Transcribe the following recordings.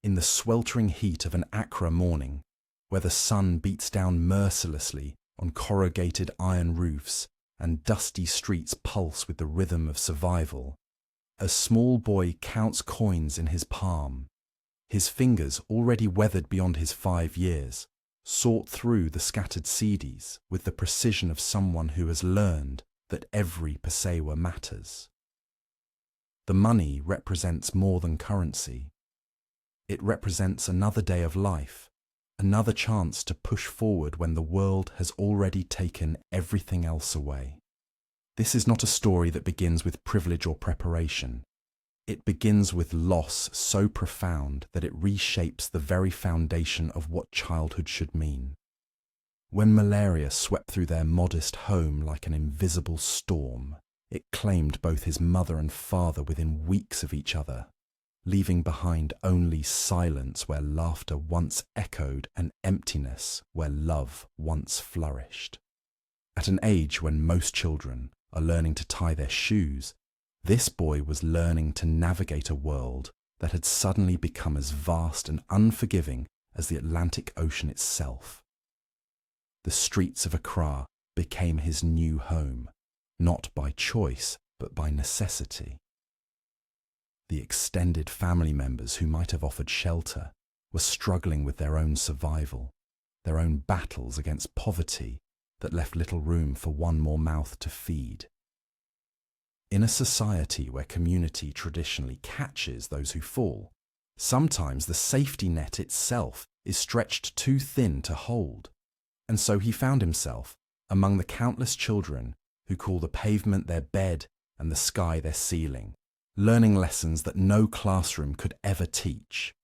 In the sweltering heat of an Accra morning, where the sun beats down mercilessly on corrugated iron roofs and dusty streets pulse with the rhythm of survival, a small boy counts coins in his palm. His fingers, already weathered beyond his 5 years, sort through the scattered cedis with the precision of someone who has learned that every pesewa matters. The money represents more than currency. It represents another day of life, another chance to push forward when the world has already taken everything else away. This is not a story that begins with privilege or preparation. It begins with loss so profound that it reshapes the very foundation of what childhood should mean. When malaria swept through their modest home like an invisible storm, it claimed both his mother and father within weeks of each other, leaving behind only silence where laughter once echoed and emptiness where love once flourished. At an age when most children are learning to tie their shoes, this boy was learning to navigate a world that had suddenly become as vast and unforgiving as the Atlantic Ocean itself. The streets of Accra became his new home, not by choice, but by necessity. The extended family members who might have offered shelter were struggling with their own survival, their own battles against poverty that left little room for one more mouth to feed. In a society where community traditionally catches those who fall, sometimes the safety net itself is stretched too thin to hold, and so he found himself among the countless children who call the pavement their bed and the sky their ceiling, learning lessons that no classroom could ever teach.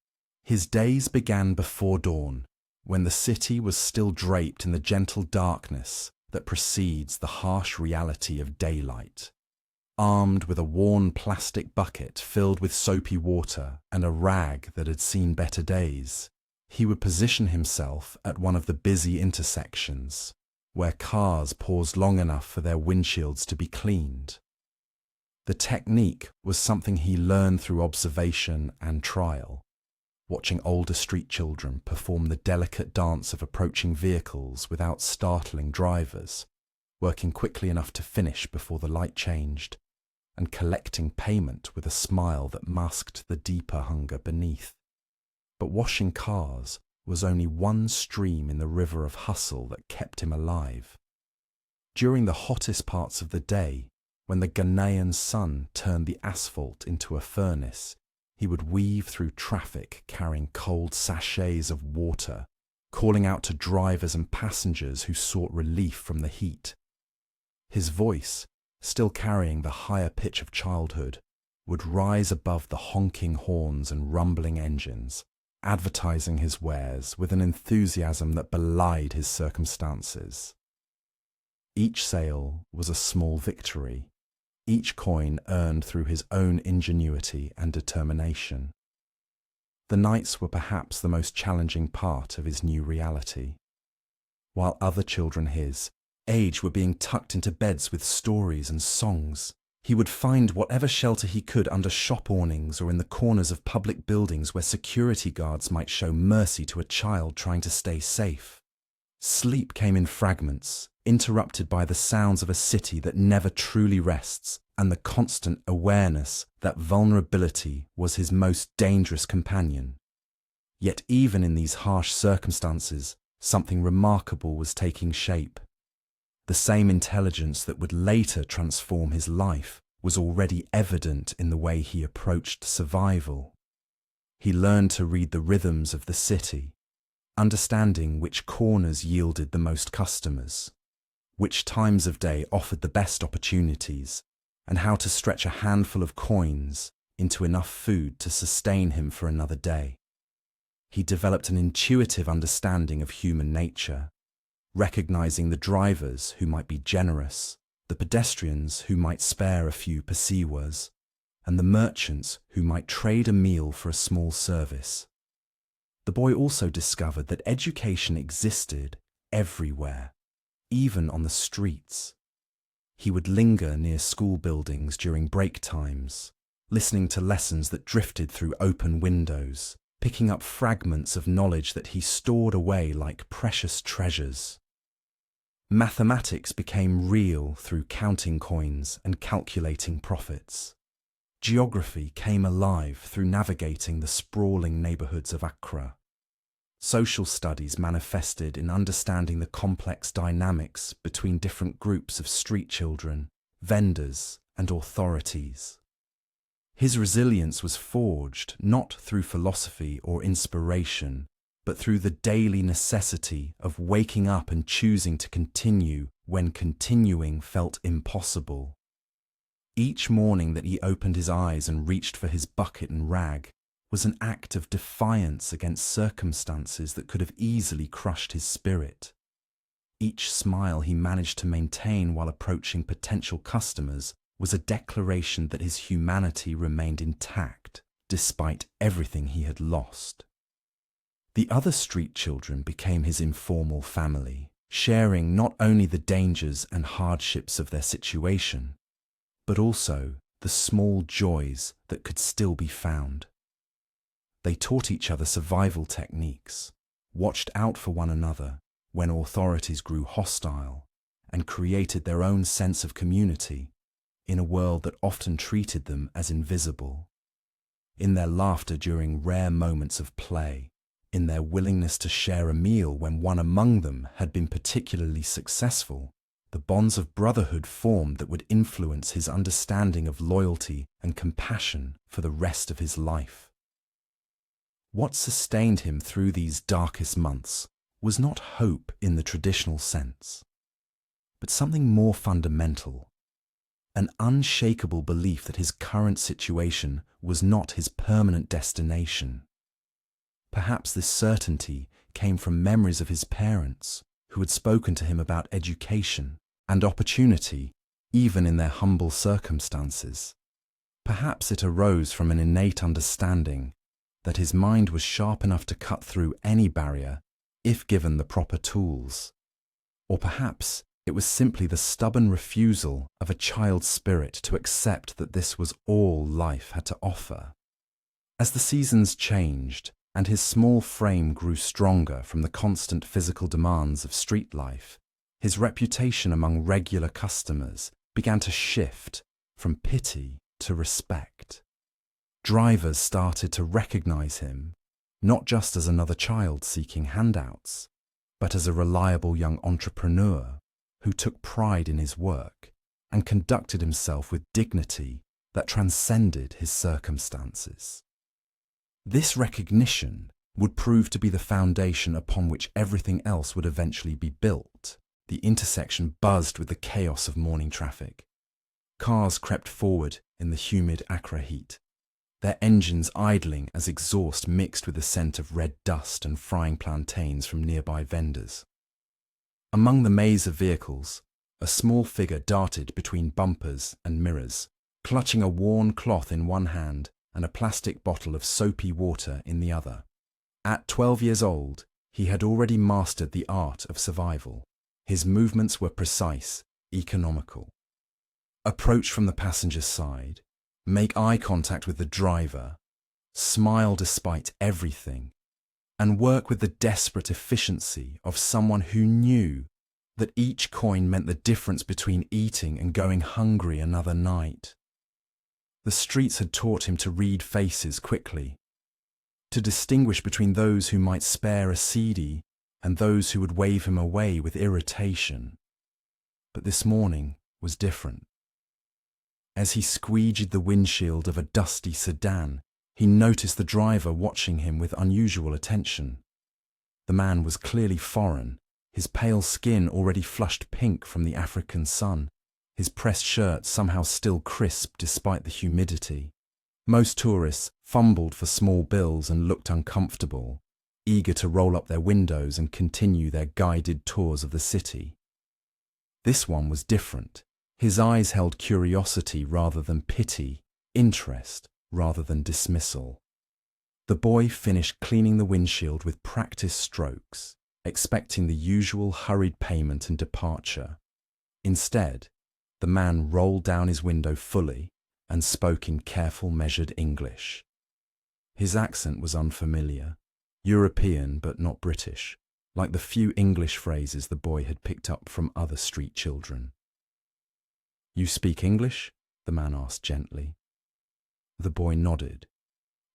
His days began before dawn, when the city was still draped in the gentle darkness that precedes the harsh reality of daylight. Armed with a worn plastic bucket filled with soapy water and a rag that had seen better days, he would position himself at one of the busy intersections, where cars paused long enough for their windshields to be cleaned. The technique was something he learned through observation and trial, watching older street children perform the delicate dance of approaching vehicles without startling drivers, working quickly enough to finish before the light changed, and collecting payment with a smile that masked the deeper hunger beneath. But washing cars was only one stream in the river of hustle that kept him alive. During the hottest parts of the day, when the Ghanaian sun turned the asphalt into a furnace, he would weave through traffic carrying cold sachets of water, calling out to drivers and passengers who sought relief from the heat. His voice, still carrying the higher pitch of childhood, would rise above the honking horns and rumbling engines, advertising his wares with an enthusiasm that belied his circumstances. Each sale was a small victory, each coin earned through his own ingenuity and determination. The nights were perhaps the most challenging part of his new reality. While other children his age were being tucked into beds with stories and songs, he would find whatever shelter he could under shop awnings or in the corners of public buildings where security guards might show mercy to a child trying to stay safe. Sleep came in fragments, interrupted by the sounds of a city that never truly rests and the constant awareness that vulnerability was his most dangerous companion. Yet even in these harsh circumstances, something remarkable was taking shape. The same intelligence that would later transform his life was already evident in the way he approached survival. He learned to read the rhythms of the city, understanding which corners yielded the most customers, which times of day offered the best opportunities, and how to stretch a handful of coins into enough food to sustain him for another day. He developed an intuitive understanding of human nature, recognizing the drivers who might be generous, the pedestrians who might spare a few pesewas, and the merchants who might trade a meal for a small service. The boy also discovered that education existed everywhere, even on the streets. He would linger near school buildings during break times, listening to lessons that drifted through open windows, picking up fragments of knowledge that he stored away like precious treasures. Mathematics became real through counting coins and calculating profits. Geography came alive through navigating the sprawling neighborhoods of Accra. Social studies manifested in understanding the complex dynamics between different groups of street children, vendors, and authorities. His resilience was forged not through philosophy or inspiration, but through the daily necessity of waking up and choosing to continue when continuing felt impossible. Each morning that he opened his eyes and reached for his bucket and rag was an act of defiance against circumstances that could have easily crushed his spirit. Each smile he managed to maintain while approaching potential customers was a declaration that his humanity remained intact despite everything he had lost. The other street children became his informal family, sharing not only the dangers and hardships of their situation, but also the small joys that could still be found. They taught each other survival techniques, watched out for one another when authorities grew hostile, and created their own sense of community in a world that often treated them as invisible. In their laughter during rare moments of play, in their willingness to share a meal when one among them had been particularly successful, the bonds of brotherhood formed that would influence his understanding of loyalty and compassion for the rest of his life. What sustained him through these darkest months was not hope in the traditional sense, but something more fundamental, an unshakable belief that his current situation was not his permanent destination. Perhaps this certainty came from memories of his parents, who had spoken to him about education and opportunity, even in their humble circumstances. Perhaps it arose from an innate understanding that his mind was sharp enough to cut through any barrier if given the proper tools. Or perhaps it was simply the stubborn refusal of a child's spirit to accept that this was all life had to offer. As the seasons changed, and his small frame grew stronger from the constant physical demands of street life, his reputation among regular customers began to shift from pity to respect. Drivers started to recognize him, not just as another child seeking handouts, but as a reliable young entrepreneur who took pride in his work and conducted himself with dignity that transcended his circumstances. This recognition would prove to be the foundation upon which everything else would eventually be built. The intersection buzzed with the chaos of morning traffic. Cars crept forward in the humid Accra heat, their engines idling as exhaust mixed with the scent of red dust and frying plantains from nearby vendors. Among the maze of vehicles, a small figure darted between bumpers and mirrors, clutching a worn cloth in one hand and a plastic bottle of soapy water in the other. At 12 years old, he had already mastered the art of survival. His movements were precise, economical. Approach from the passenger's side, make eye contact with the driver, smile despite everything, and work with the desperate efficiency of someone who knew that each coin meant the difference between eating and going hungry another night. The streets had taught him to read faces quickly, to distinguish between those who might spare a seedy and those who would wave him away with irritation. But this morning was different. As he squeegeed the windshield of a dusty sedan, he noticed the driver watching him with unusual attention. The man was clearly foreign, his pale skin already flushed pink from the African sun, his pressed shirt somehow still crisp despite the humidity. Most tourists fumbled for small bills and looked uncomfortable, eager to roll up their windows and continue their guided tours of the city. This one was different. His eyes held curiosity rather than pity, interest rather than dismissal. The boy finished cleaning the windshield with practiced strokes, expecting the usual hurried payment and departure. Instead, the man rolled down his window fully and spoke in careful, measured English. His accent was unfamiliar, European but not British, like the few English phrases the boy had picked up from other street children. "You speak English?" the man asked gently. The boy nodded,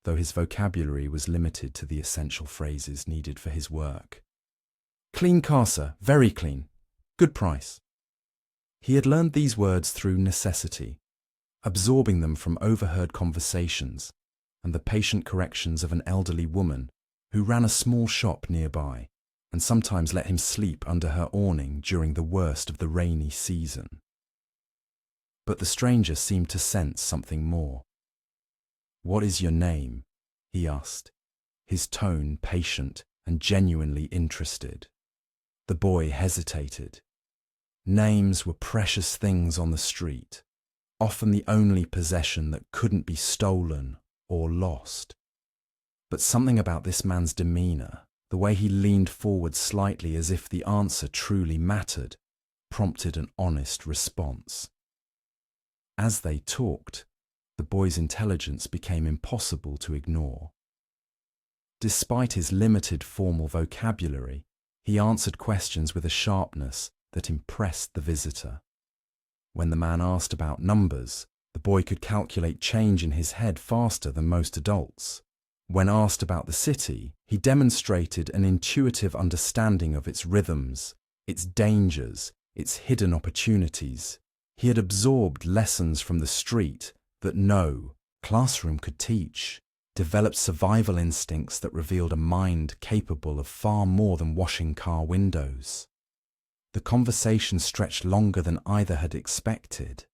though his vocabulary was limited to the essential phrases needed for his work. "Clean car, sir, very clean. Good price." He had learned these words through necessity, absorbing them from overheard conversations and the patient corrections of an elderly woman who ran a small shop nearby and sometimes let him sleep under her awning during the worst of the rainy season. But the stranger seemed to sense something more. "What is your name?" he asked, his tone patient and genuinely interested. The boy hesitated. Names were precious things on the street, often the only possession that couldn't be stolen or lost. But something about this man's demeanor, the way he leaned forward slightly as if the answer truly mattered, prompted an honest response. As they talked, the boy's intelligence became impossible to ignore. Despite his limited formal vocabulary, he answered questions with a sharpness that impressed the visitor. When the man asked about numbers, the boy could calculate change in his head faster than most adults. When asked about the city, he demonstrated an intuitive understanding of its rhythms, its dangers, its hidden opportunities. He had absorbed lessons from the street that no classroom could teach, developed survival instincts that revealed a mind capable of far more than washing car windows. The conversation stretched longer than either had expected.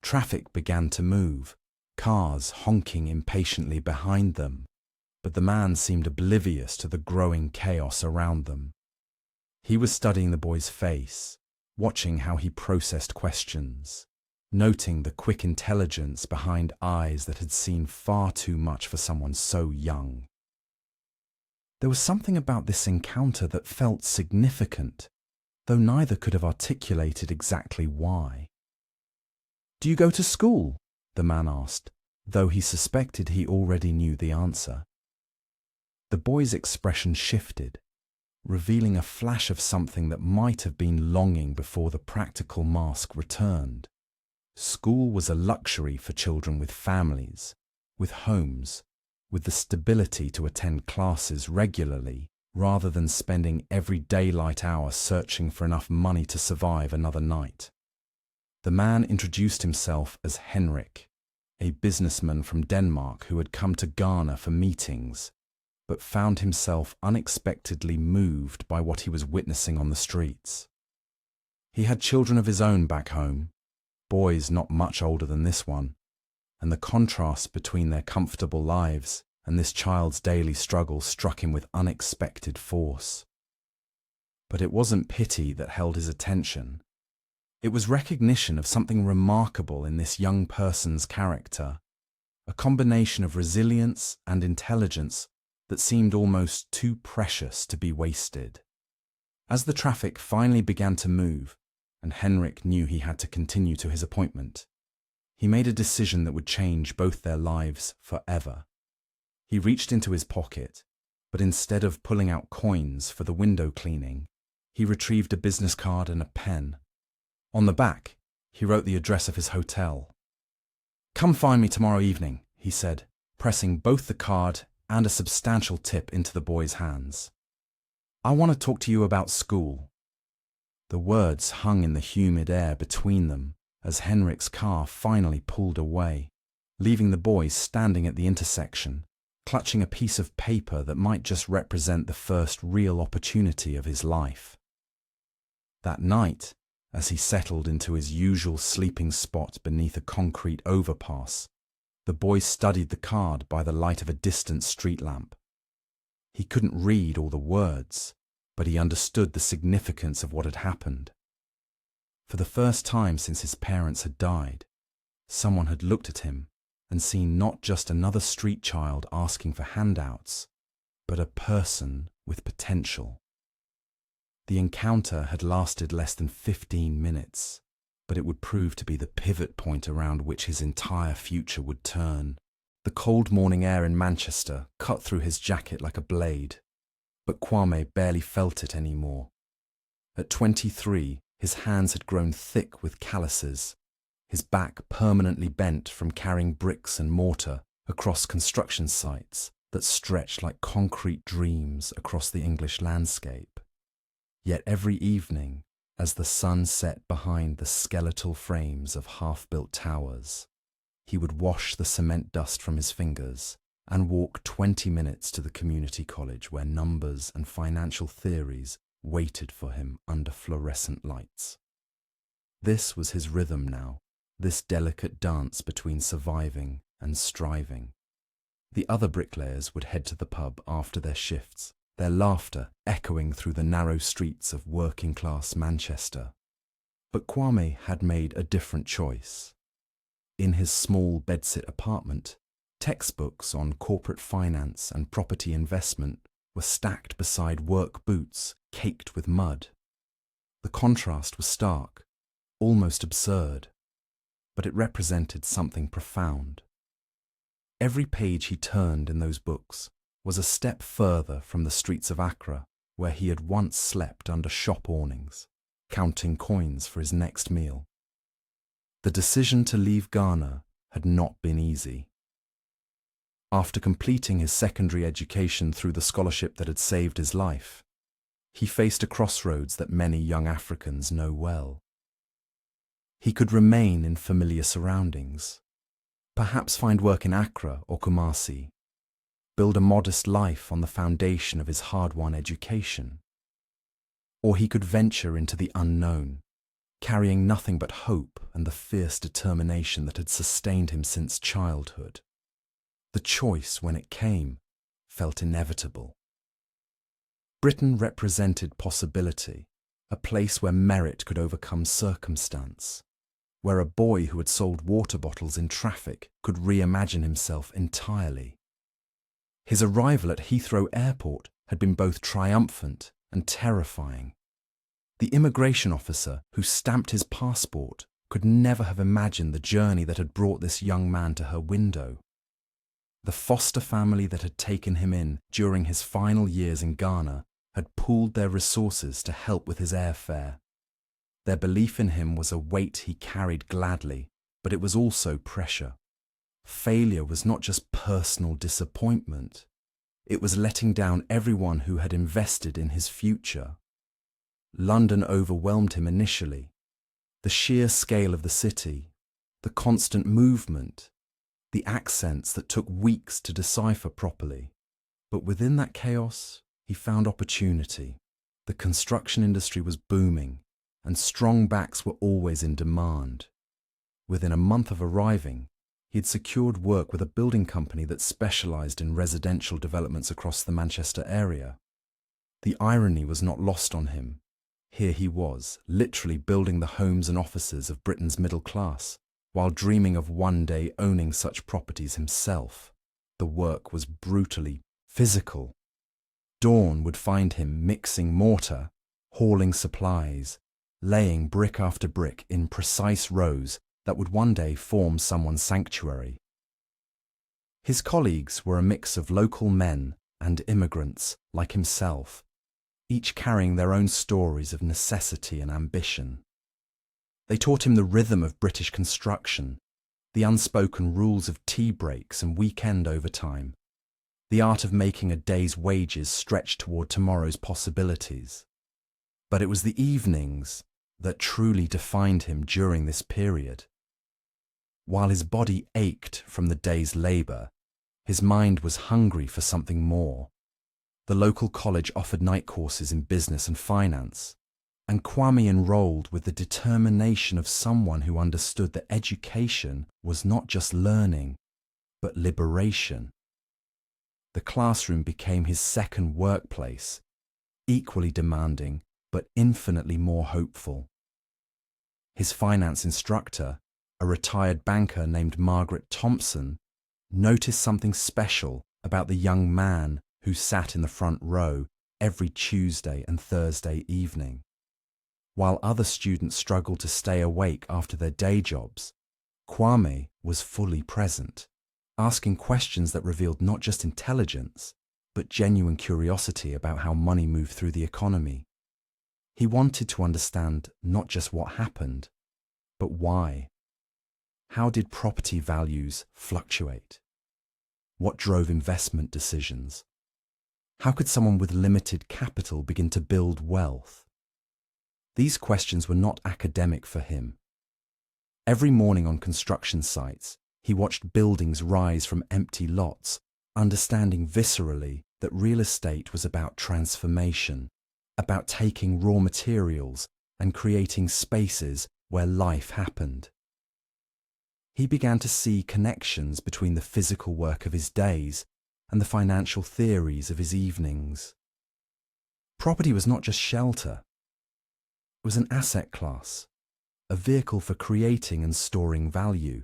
Traffic began to move, cars honking impatiently behind them, but the man seemed oblivious to the growing chaos around them. He was studying the boy's face, watching how he processed questions, noting the quick intelligence behind eyes that had seen far too much for someone so young. There was something about this encounter that felt significant, though neither could have articulated exactly why. "Do you go to school?" the man asked, though he suspected he already knew the answer. The boy's expression shifted, revealing a flash of something that might have been longing before the practical mask returned. School was a luxury for children with families, with homes, with the stability to attend classes regularly, rather than spending every daylight hour searching for enough money to survive another night. The man introduced himself as Henrik, a businessman from Denmark who had come to Ghana for meetings, but found himself unexpectedly moved by what he was witnessing on the streets. He had children of his own back home, boys not much older than this one, and the contrast between their comfortable lives and this child's daily struggle struck him with unexpected force. But it wasn't pity that held his attention. It was recognition of something remarkable in this young person's character, a combination of resilience and intelligence that seemed almost too precious to be wasted. As the traffic finally began to move, and Henrik knew he had to continue to his appointment, he made a decision that would change both their lives forever. He reached into his pocket, but instead of pulling out coins for the window cleaning, he retrieved a business card and a pen. On the back, he wrote the address of his hotel. "Come find me tomorrow evening," he said, pressing both the card and a substantial tip into the boy's hands. "I want to talk to you about school." The words hung in the humid air between them as Henrik's car finally pulled away, leaving the boy standing at the intersection, clutching a piece of paper that might just represent the first real opportunity of his life. That night, as he settled into his usual sleeping spot beneath a concrete overpass, the boy studied the card by the light of a distant street lamp. He couldn't read all the words, but he understood the significance of what had happened. For the first time since his parents had died, someone had looked at him and seen not just another street child asking for handouts, but a person with potential. The encounter had lasted less than 15 minutes, but it would prove to be the pivot point around which his entire future would turn. The cold morning air in Manchester cut through his jacket like a blade, but Kwame barely felt it anymore. At 23, his hands had grown thick with calluses, his back permanently bent from carrying bricks and mortar across construction sites that stretched like concrete dreams across the English landscape. Yet every evening, as the sun set behind the skeletal frames of half-built towers, he would wash the cement dust from his fingers and walk 20 minutes to the community college where numbers and financial theories waited for him under fluorescent lights. This was his rhythm now, this delicate dance between surviving and striving. The other bricklayers would head to the pub after their shifts, their laughter echoing through the narrow streets of working-class Manchester. But Kwame had made a different choice. In his small bedsit apartment, textbooks on corporate finance and property investment were stacked beside work boots caked with mud. The contrast was stark, almost absurd, but it represented something profound. Every page he turned in those books was a step further from the streets of Accra, where he had once slept under shop awnings, counting coins for his next meal. The decision to leave Ghana had not been easy. After completing his secondary education through the scholarship that had saved his life, he faced a crossroads that many young Africans know well. He could remain in familiar surroundings, perhaps find work in Accra or Kumasi, build a modest life on the foundation of his hard-won education. Or he could venture into the unknown, carrying nothing but hope and the fierce determination that had sustained him since childhood. The choice, when it came, felt inevitable. Britain represented possibility, a place where merit could overcome circumstance, where a boy who had sold water bottles in traffic could reimagine himself entirely. His arrival at Heathrow Airport had been both triumphant and terrifying. The immigration officer who stamped his passport could never have imagined the journey that had brought this young man to her window. The foster family that had taken him in during his final years in Ghana had pooled their resources to help with his airfare. Their belief in him was a weight he carried gladly, but it was also pressure. Failure was not just personal disappointment. It was letting down everyone who had invested in his future. London overwhelmed him initially. The sheer scale of the city, the constant movement, the accents that took weeks to decipher properly. But within that chaos, he found opportunity. The construction industry was booming, and strong backs were always in demand. Within a month of arriving, he had secured work with a building company that specialised in residential developments across the Manchester area. The irony was not lost on him. Here he was, literally building the homes and offices of Britain's middle class, while dreaming of one day owning such properties himself. The work was brutally physical. Dawn would find him mixing mortar, hauling supplies, laying brick after brick in precise rows that would one day form someone's sanctuary. His colleagues were a mix of local men and immigrants like himself, each carrying their own stories of necessity and ambition. They taught him the rhythm of British construction, the unspoken rules of tea breaks and weekend overtime, the art of making a day's wages stretch toward tomorrow's possibilities. But it was the evenings that truly defined him during this period. While his body ached from the day's labour, his mind was hungry for something more. The local college offered night courses in business and finance, and Kwame enrolled with the determination of someone who understood that education was not just learning, but liberation. The classroom became his second workplace, equally demanding but infinitely more hopeful. His finance instructor, a retired banker named Margaret Thompson, noticed something special about the young man who sat in the front row every Tuesday and Thursday evening. While other students struggled to stay awake after their day jobs, Kwame was fully present, asking questions that revealed not just intelligence, but genuine curiosity about how money moved through the economy. He wanted to understand not just what happened, but why. How did property values fluctuate? What drove investment decisions? How could someone with limited capital begin to build wealth? These questions were not academic for him. Every morning on construction sites, he watched buildings rise from empty lots, understanding viscerally that real estate was about transformation, about taking raw materials and creating spaces where life happened. He began to see connections between the physical work of his days and the financial theories of his evenings. Property was not just shelter. It was an asset class, a vehicle for creating and storing value.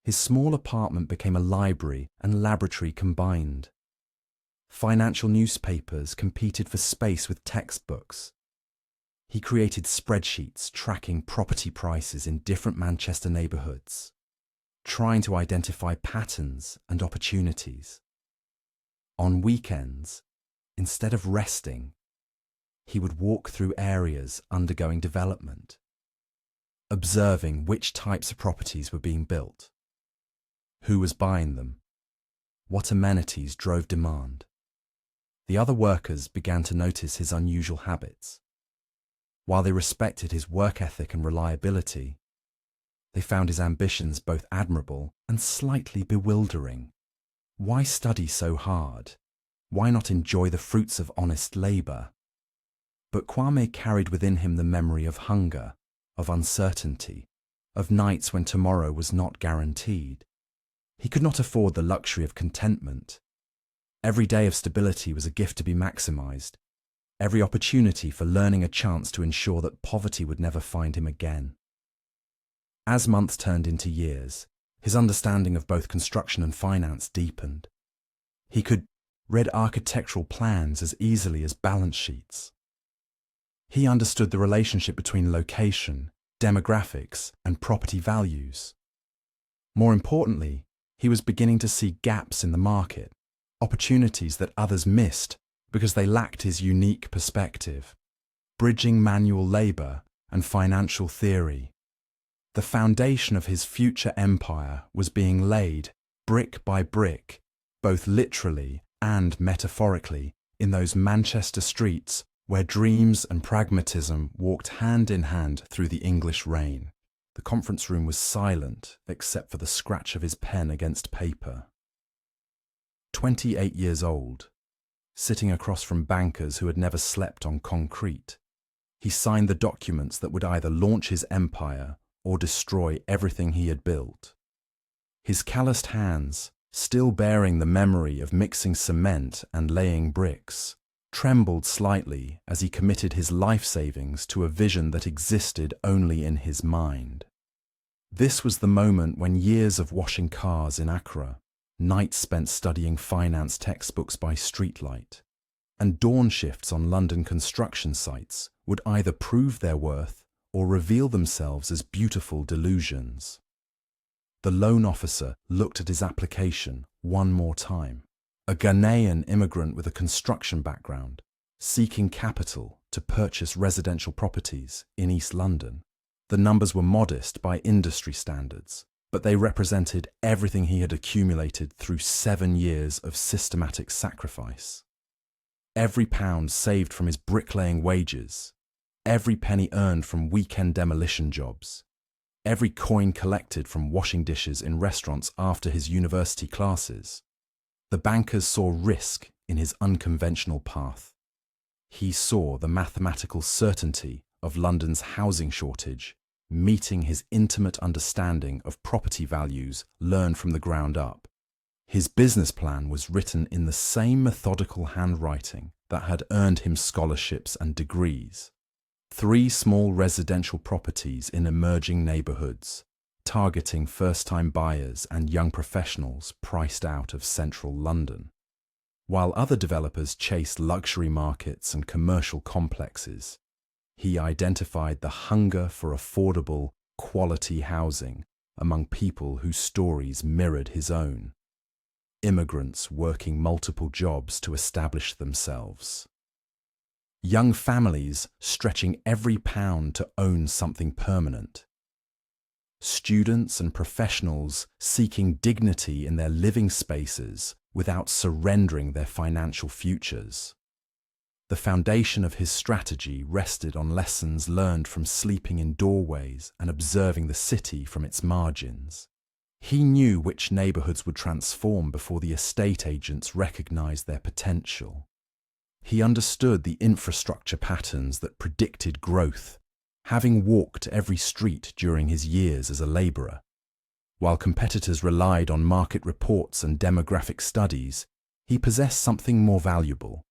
His small apartment became a library and laboratory combined. Financial newspapers competed for space with textbooks. He created spreadsheets tracking property prices in different Manchester neighbourhoods, trying to identify patterns and opportunities. On weekends, instead of resting, he would walk through areas undergoing development, observing which types of properties were being built, who was buying them, what amenities drove demand. The other workers began to notice his unusual habits. While they respected his work ethic and reliability, they found his ambitions both admirable and slightly bewildering. Why study so hard? Why not enjoy the fruits of honest labour? But Kwame carried within him the memory of hunger, of uncertainty, of nights when tomorrow was not guaranteed. He could not afford the luxury of contentment. Every day of stability was a gift to be maximised, every opportunity for learning a chance to ensure that poverty would never find him again. As months turned into years, his understanding of both construction and finance deepened. He could read architectural plans as easily as balance sheets. He understood the relationship between location, demographics, and property values. More importantly, he was beginning to see gaps in the market, opportunities that others missed because they lacked his unique perspective, bridging manual labour and financial theory. The foundation of his future empire was being laid, brick by brick, both literally and metaphorically, in those Manchester streets where dreams and pragmatism walked hand in hand through the English rain. The conference room was silent except for the scratch of his pen against paper. 28 years old, sitting across from bankers who had never slept on concrete, he signed the documents that would either launch his empire or destroy everything he had built. His calloused hands, still bearing the memory of mixing cement and laying bricks, trembled slightly as he committed his life savings to a vision that existed only in his mind. This was the moment when years of washing cars in Accra, nights spent studying finance textbooks by streetlight, and dawn shifts on London construction sites would either prove their worth or reveal themselves as beautiful delusions. The loan officer looked at his application one more time. A Ghanaian immigrant with a construction background, seeking capital to purchase residential properties in East London. The numbers were modest by industry standards, but they represented everything he had accumulated through 7 years of systematic sacrifice. Every pound saved from his bricklaying wages, every penny earned from weekend demolition jobs, every coin collected from washing dishes in restaurants after his university classes. The bankers saw risk in his unconventional path. He saw the mathematical certainty of London's housing shortage meeting his intimate understanding of property values learned from the ground up. His business plan was written in the same methodical handwriting that had earned him scholarships and degrees. 3 small residential properties in emerging neighbourhoods, targeting first-time buyers and young professionals priced out of central London. While other developers chased luxury markets and commercial complexes, he identified the hunger for affordable, quality housing among people whose stories mirrored his own. Immigrants working multiple jobs to establish themselves. Young families stretching every pound to own something permanent. Students and professionals seeking dignity in their living spaces without surrendering their financial futures. The foundation of his strategy rested on lessons learned from sleeping in doorways and observing the city from its margins. He knew which neighborhoods would transform before the estate agents recognized their potential. He understood the infrastructure patterns that predicted growth, having walked every street during his years as a laborer. While competitors relied on market reports and demographic studies, he possessed something more valuable: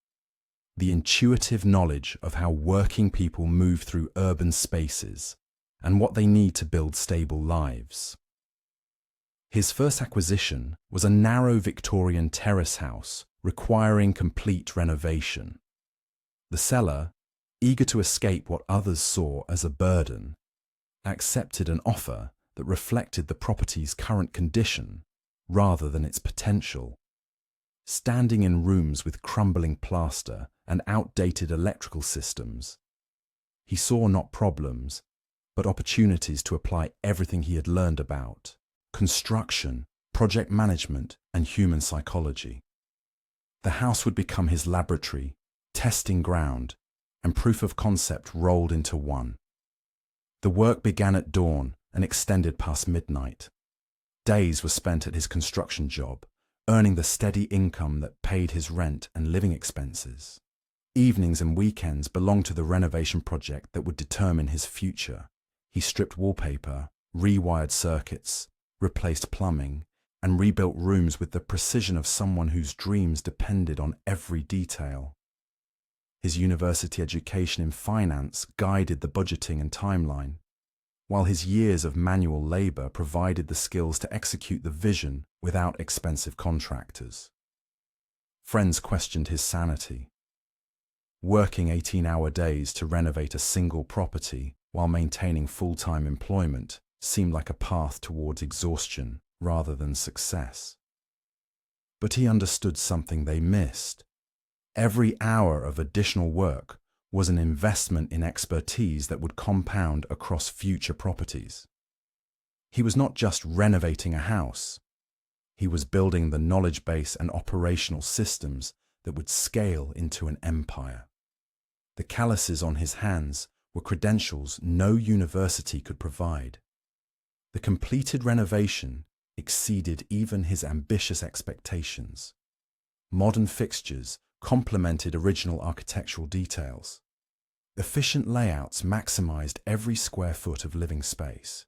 the intuitive knowledge of how working people move through urban spaces and what they need to build stable lives. His first acquisition was a narrow Victorian terrace house requiring complete renovation. The seller, eager to escape what others saw as a burden, accepted an offer that reflected the property's current condition rather than its potential. Standing in rooms with crumbling plaster and outdated electrical systems, he saw not problems, but opportunities to apply everything he had learned about construction, project management, and human psychology. The house would become his laboratory, testing ground, and proof of concept rolled into one. The work began at dawn and extended past midnight. Days were spent at his construction job, earning the steady income that paid his rent and living expenses. Evenings and weekends belonged to the renovation project that would determine his future. He stripped wallpaper, rewired circuits, replaced plumbing, and rebuilt rooms with the precision of someone whose dreams depended on every detail. His university education in finance guided the budgeting and timeline, while his years of manual labor provided the skills to execute the vision without expensive contractors. Friends questioned his sanity. Working 18-hour days to renovate a single property while maintaining full-time employment seemed like a path towards exhaustion rather than success. But he understood something they missed. Every hour of additional work was an investment in expertise that would compound across future properties. He was not just renovating a house. He was building the knowledge base and operational systems that would scale into an empire. The calluses on his hands were credentials no university could provide. The completed renovation exceeded even his ambitious expectations. Modern fixtures complemented original architectural details. Efficient layouts maximized every square foot of living space.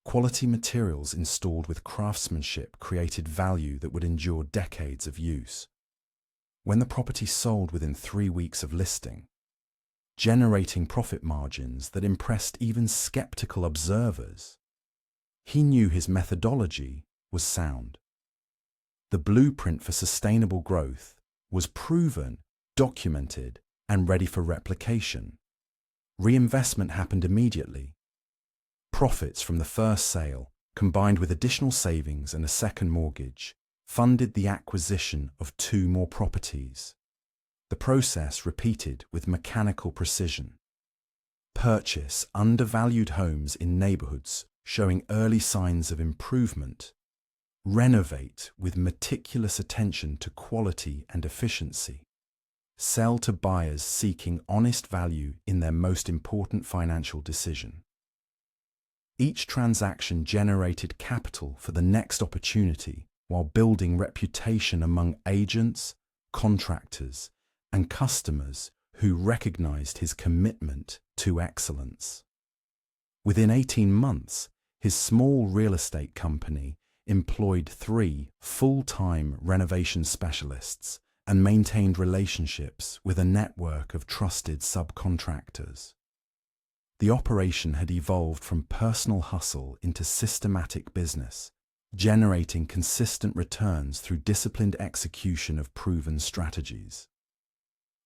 Quality materials installed with craftsmanship created value that would endure decades of use. When the property sold within 3 weeks of listing, generating profit margins that impressed even skeptical observers, he knew his methodology was sound. The blueprint for sustainable growth was proven, documented, and ready for replication. Reinvestment happened immediately. Profits from the first sale, combined with additional savings and a second mortgage, funded the acquisition of 2 more properties. The process repeated with mechanical precision. Purchase undervalued homes in neighborhoods showing early signs of improvement. Renovate with meticulous attention to quality and efficiency. Sell to buyers seeking honest value in their most important financial decision. Each transaction generated capital for the next opportunity while building reputation among agents, contractors, and customers who recognized his commitment to excellence. Within 18 months, his small real estate company employed 3 full-time renovation specialists and maintained relationships with a network of trusted subcontractors. The operation had evolved from personal hustle into systematic business, generating consistent returns through disciplined execution of proven strategies.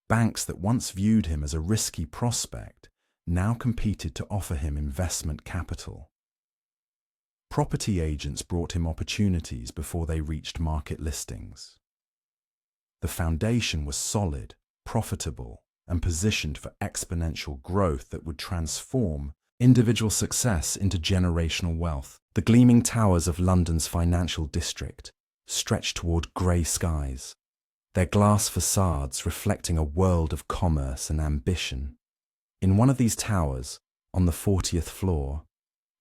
Banks that once viewed him as a risky prospect now competed to offer him investment capital. Property agents brought him opportunities before they reached market listings. The foundation was solid, profitable, and positioned for exponential growth that would transform individual success into generational wealth. The gleaming towers of London's financial district stretched toward grey skies, their glass facades reflecting a world of commerce and ambition. In one of these towers, on the 40th floor,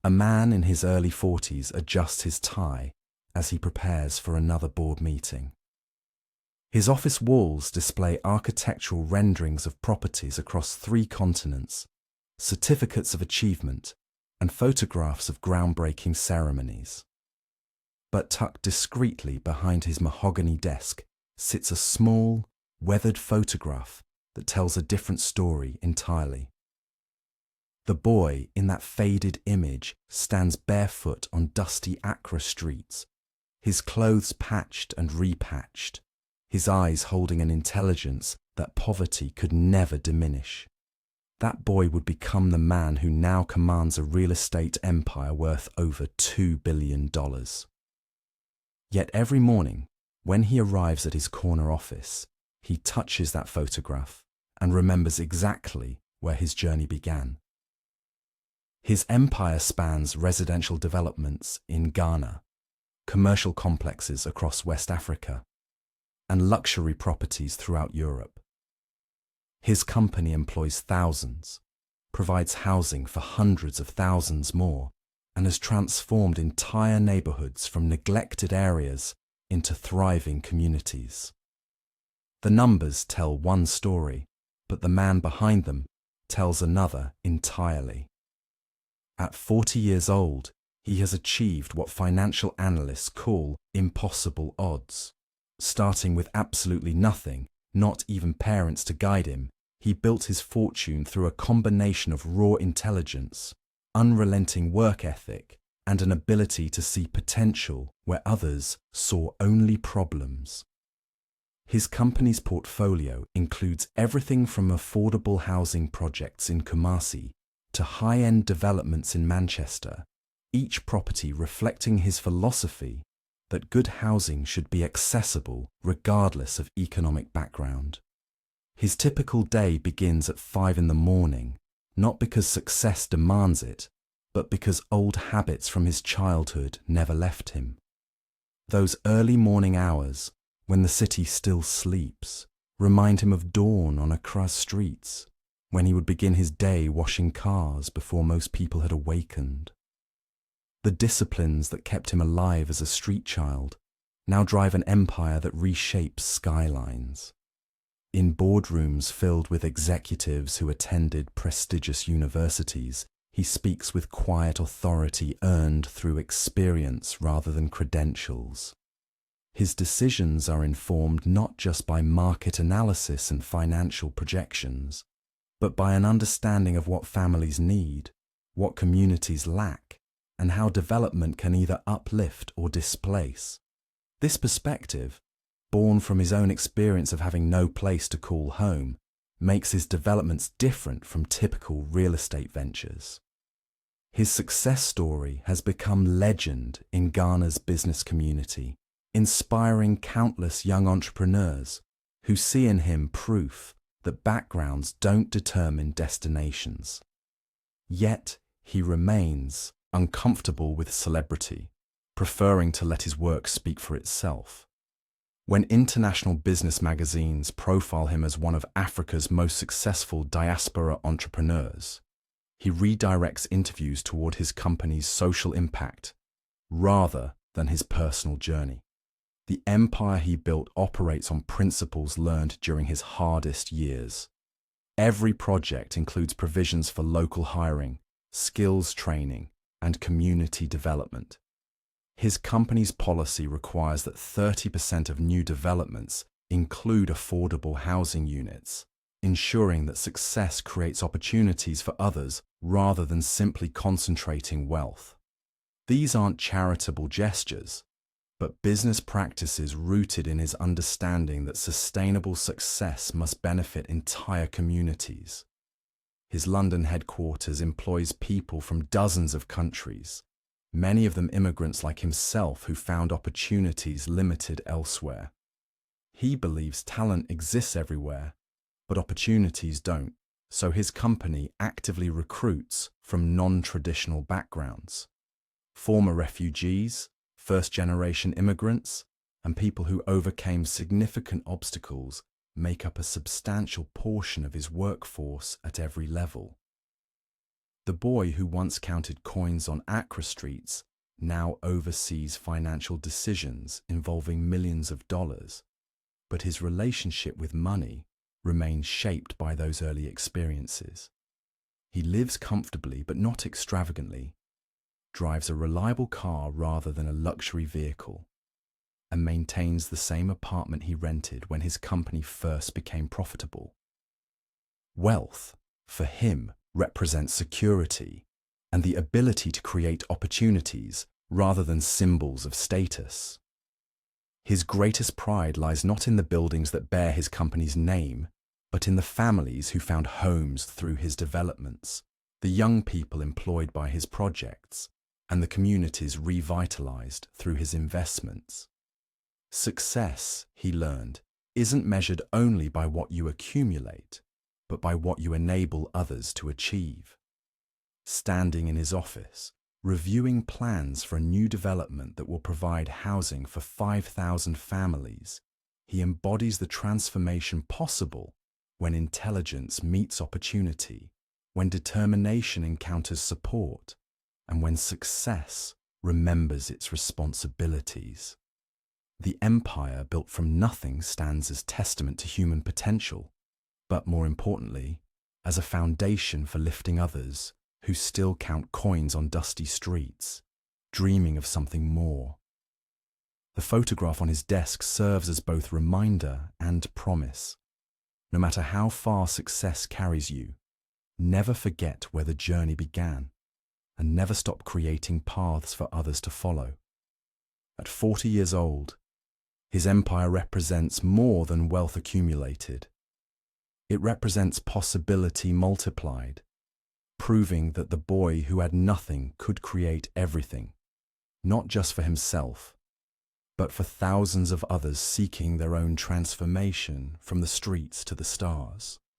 a man in his early 40s adjusts his tie as he prepares for another board meeting. His office walls display architectural renderings of properties across 3 continents, certificates of achievement, and photographs of groundbreaking ceremonies. But tucked discreetly behind his mahogany desk sits a small, weathered photograph that tells a different story entirely. The boy in that faded image stands barefoot on dusty Accra streets, his clothes patched and repatched, his eyes holding an intelligence that poverty could never diminish. That boy would become the man who now commands a real estate empire worth over $2 billion. Yet every morning, when he arrives at his corner office, he touches that photograph and remembers exactly where his journey began. His empire spans residential developments in Ghana, commercial complexes across West Africa, and luxury properties throughout Europe. His company employs thousands, provides housing for hundreds of thousands more, and has transformed entire neighborhoods from neglected areas into thriving communities. The numbers tell one story, but the man behind them tells another entirely. At 40 years old, he has achieved what financial analysts call impossible odds. Starting with absolutely nothing, not even parents to guide him, he built his fortune through a combination of raw intelligence, unrelenting work ethic, and an ability to see potential where others saw only problems. His company's portfolio includes everything from affordable housing projects in Kumasi to high-end developments in Manchester, each property reflecting his philosophy that good housing should be accessible regardless of economic background. His typical day begins at 5 a.m, not because success demands it, but because old habits from his childhood never left him. Those early morning hours, when the city still sleeps, remind him of dawn on Accra's streets, when he would begin his day washing cars before most people had awakened. The disciplines that kept him alive as a street child now drive an empire that reshapes skylines. In boardrooms filled with executives who attended prestigious universities, he speaks with quiet authority earned through experience rather than credentials. His decisions are informed not just by market analysis and financial projections, but by an understanding of what families need, what communities lack, and how development can either uplift or displace. This perspective, born from his own experience of having no place to call home, makes his developments different from typical real estate ventures. His success story has become legend in Ghana's business community, inspiring countless young entrepreneurs who see in him proof that backgrounds don't determine destinations. Yet he remains uncomfortable with celebrity, preferring to let his work speak for itself. When international business magazines profile him as one of Africa's most successful diaspora entrepreneurs, he redirects interviews toward his company's social impact rather than his personal journey. The empire he built operates on principles learned during his hardest years. Every project includes provisions for local hiring, skills training, and community development. His company's policy requires that 30% of new developments include affordable housing units, ensuring that success creates opportunities for others rather than simply concentrating wealth. These aren't charitable gestures, but business practices rooted in his understanding that sustainable success must benefit entire communities. His London headquarters employs people from dozens of countries, many of them immigrants like himself who found opportunities limited elsewhere. He believes talent exists everywhere, but opportunities don't, so his company actively recruits from non-traditional backgrounds. Former refugees, first-generation immigrants, and people who overcame significant obstacles make up a substantial portion of his workforce at every level. The boy who once counted coins on Accra streets now oversees financial decisions involving millions of dollars, but his relationship with money remains shaped by those early experiences. He lives comfortably but not extravagantly, drives a reliable car rather than a luxury vehicle, and maintains the same apartment he rented when his company first became profitable. Wealth, for him, represents security and the ability to create opportunities rather than symbols of status. His greatest pride lies not in the buildings that bear his company's name, but in the families who found homes through his developments, the young people employed by his projects, and the communities revitalized through his investments. Success, he learned, isn't measured only by what you accumulate, but by what you enable others to achieve. Standing in his office, reviewing plans for a new development that will provide housing for 5,000 families, he embodies the transformation possible when intelligence meets opportunity, when determination encounters support, and when success remembers its responsibilities. The empire built from nothing stands as testament to human potential, but more importantly, as a foundation for lifting others who still count coins on dusty streets, dreaming of something more. The photograph on his desk serves as both reminder and promise. No matter how far success carries you, never forget where the journey began, and never stop creating paths for others to follow. At 40 years old, his empire represents more than wealth accumulated. It represents possibility multiplied, proving that the boy who had nothing could create everything, not just for himself, but for thousands of others seeking their own transformation from the streets to the stars.